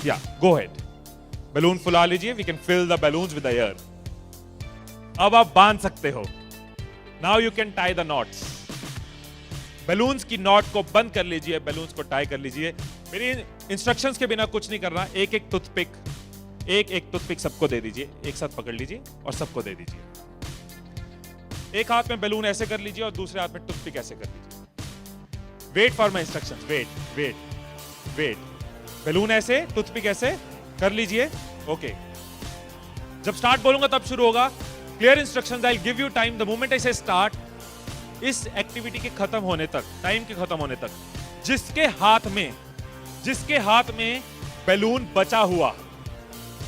या गो head, balloon फुला लीजिए, we can fill the balloons with air. अब आप बांध सकते हो। Now you can tie the knots. Balloons की नॉट को बंद कर लीजिए, बैलून्स को टाई कर लीजिए। मेरी इंस्ट्रक्शंस के बिना कुछ नहीं करना। एक एक टूथपिक सबको दे दीजिए, एक साथ पकड़ लीजिए और सबको दे दीजिए। एक हाथ में बैलून ऐसे कर लीजिए और दूसरे हाथ में टूथपिक ऐसे कर लीजिए। Wait for my instructions, wait wait wait. Balloon ऐसे, टूथपिक ऐसे कर लीजिए। ओके, जब स्टार्ट बोलूंगा तब शुरू होगा। Clear instructions, I will give you time the moment I से स्टार्ट। इस एक्टिविटी के खत्म होने तक, टाइम के खत्म होने तक, जिसके हाथ में बैलून बचा हुआ,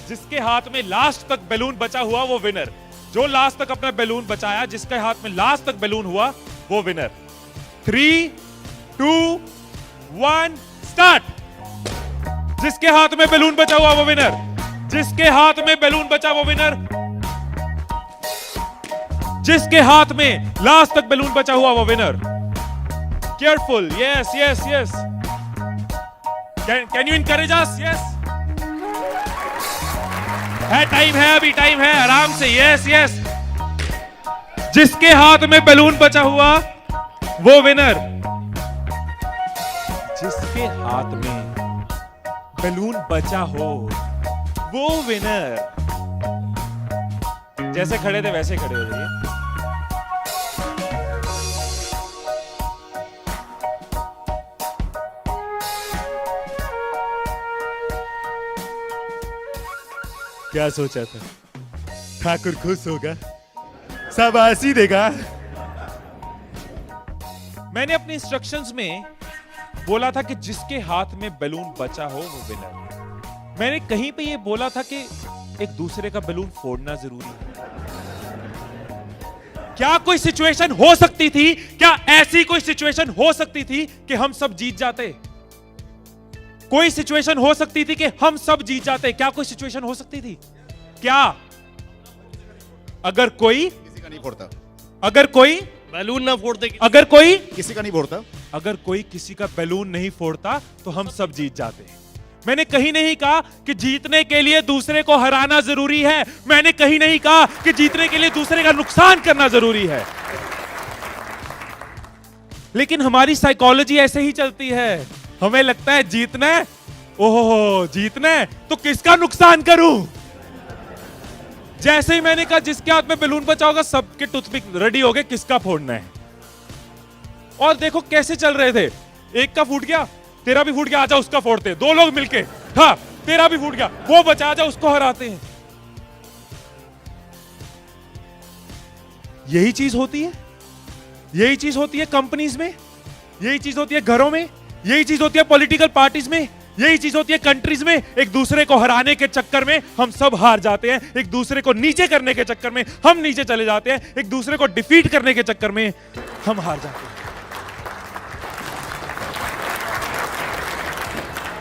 जिसके हाथ में लास्ट तक बैलून बचा हुआ, वो विनर। जो लास्ट तक अपना बैलून बचाया, जिसके हाथ में लास्ट तक बैलून हुआ, वो विनर। 3, 2, 1 स्टार्ट। जिसके हाथ में बैलून बचा हुआ वो विनर, जिसके हाथ में बैलून बचा वो विनर, जिसके हाथ में लास्ट तक बैलून बचा हुआ वो winner. Careful, yes yes yes. Can you encourage us? Yes, है टाइम है, अभी टाइम है, आराम से। Yes yes. जिसके हाथ में बैलून बचा हुआ वो विनर, जिसके हाथ में बैलून बचा हो वो विनर। जैसे खड़े थे वैसे खड़े हो जाइए। क्या सोचा था? ठाकुर खुश होगा, शाबाशी देगा। मैंने अपने इंस्ट्रक्शंस में बोला था कि जिसके हाथ में बैलून बचा हो वो विनर। मैंने कहीं पे ये बोला था कि एक दूसरे का बैलून फोड़ना जरूरी है। क्या कोई सिचुएशन हो सकती थी, क्या ऐसी कोई सिचुएशन हो सकती थी कि हम सब जीत जाते? कोई सिचुएशन हो सकती थी कि हम सब जीत जाते? क्या कोई सिचुएशन हो सकती थी? क्या? अगर कोई किसी का नहीं फोड़ता, अगर कोई बैलून ना फोड़ते, अगर कोई किसी का नहीं फोड़ता, अगर कोई किसी का बैलून नहीं फोड़ता तो हम सब जीत जाते। मैंने कहीं नहीं कहा कि जीतने के लिए दूसरे को हराना जरूरी है। मैंने कहीं नहीं कहा कि जीतने के लिए दूसरे का नुकसान करना जरूरी है। लेकिन हमारी साइकोलॉजी ऐसे ही चलती है। हमें लगता है जीतना है, ओहो जीतना है तो किसका नुकसान करूं। जैसे ही मैंने कहा जिसके हाथ में बैलून बचा होगा, सबके टूथपिक रेडी हो गए, किसका फोड़ना है। और देखो कैसे चल रहे थे। एक का फूट गया, तेरा भी फूट गया, आजा उसका फोड़ते। दो लोग मिलके, हाँ तेरा भी फूट गया, वो बचा, आजा उसको हराते हैं। यही चीज होती है, यही चीज होती है कंपनीज में, यही चीज होती है घरों में, यही चीज होती है पॉलिटिकल पार्टीज में, यही चीज होती है कंट्रीज में। एक दूसरे को हराने के चक्कर में हम सब हार जाते हैं। एक दूसरे को नीचे करने के चक्कर में हम नीचे चले जाते हैं। एक दूसरे को डिफीट करने के चक्कर में हम हार जाते हैं।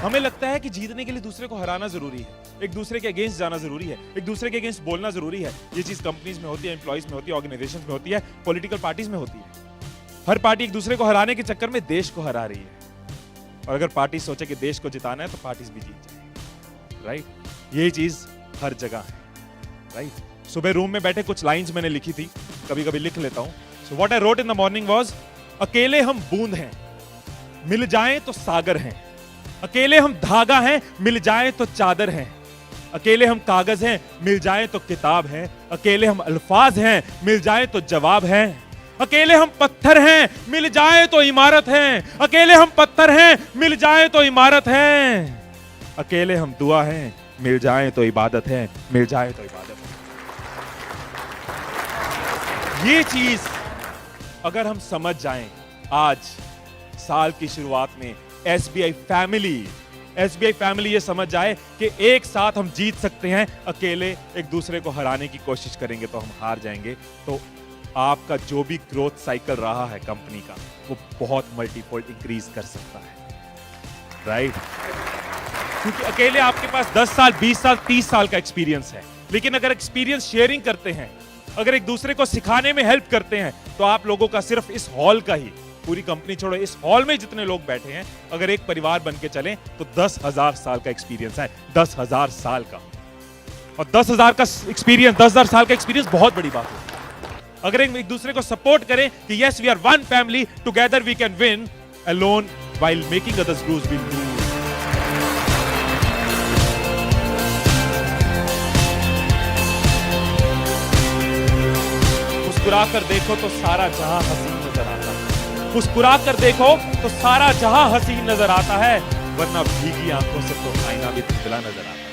हमें लगता है कि जीतने के लिए दूसरे को हराना जरूरी है, एक दूसरे के अगेंस्ट जाना जरूरी है, एक दूसरे के अगेंस्ट बोलना जरूरी है। ये चीज कंपनीज में होती है, एम्प्लॉइज में होती है, ऑर्गेनाइजेशंस में होती है, पॉलिटिकल पार्टीज में होती है। हर पार्टी एक दूसरे को हराने के चक्कर में देश को हरा रही है। और अगर पार्टी सोचे कि देश को जिताना है तो पार्टीज भी जीत जाए, राइट। यही चीज हर जगह है, राइट। सुबह रूम में बैठे कुछ लाइंस मैंने लिखी थी, कभी कभी लिख लेता हूं। So what I wrote in the morning was, अकेले हम बूंद हैं, मिल जाएं तो सागर हैं। अकेले हम धागा हैं, मिल जाएं तो चादर हैं। अकेले हम कागज हैं, मिल जाएं तो किताब हैं। अकेले हम अल्फाज हैं, मिल जाएं तो जवाब हैं। अकेले हम पत्थर हैं, मिल जाएं तो इमारत हैं। अकेले हम पत्थर हैं, मिल जाएं तो इमारत हैं। अकेले हम दुआ हैं, मिल जाएं तो इबादत है, मिल जाएं तो इबादत है। ये चीज अगर हम समझ जाएं आज साल की शुरुआत में, एसबीआई फैमिली ये समझ जाए कि एक साथ हम जीत सकते हैं, अकेले एक दूसरे को हराने की कोशिश करेंगे तो हम हार जाएंगे। तो आपका जो भी ग्रोथ साइकिल रहा है कंपनी का, वो बहुत मल्टीफोल्ड इंक्रीज कर सकता है, राइट। क्योंकि अकेले आपके पास 10 साल, 20 साल, 30 साल का एक्सपीरियंस है। लेकिन अगर एक्सपीरियंस शेयरिंग करते हैं, अगर एक दूसरे को सिखाने में हेल्प करते हैं, तो आप लोगों का सिर्फ इस हॉल का ही पूरी कंपनी छोड़ो, इस हॉल में जितने लोग बैठे हैं, अगर एक परिवार बन के चलें तो 10,000 साल का एक्सपीरियंस है, 10,000 साल का। और 10,000 का एक्सपीरियंस, 10,000 साल का एक्सपीरियंस बहुत बड़ी बात है। अगर एक दूसरे को सपोर्ट करें कि yes we are one family, together we can win, alone while making others lose will lose. मुस्कुरा कर देखो तो सारा जहां हसीन नजर आता है, मुस्कुरा कर देखो तो सारा जहां हसीन नजर आता है, वरना भीगी आंखों से तो आईना भी धुंधला नजर आता है।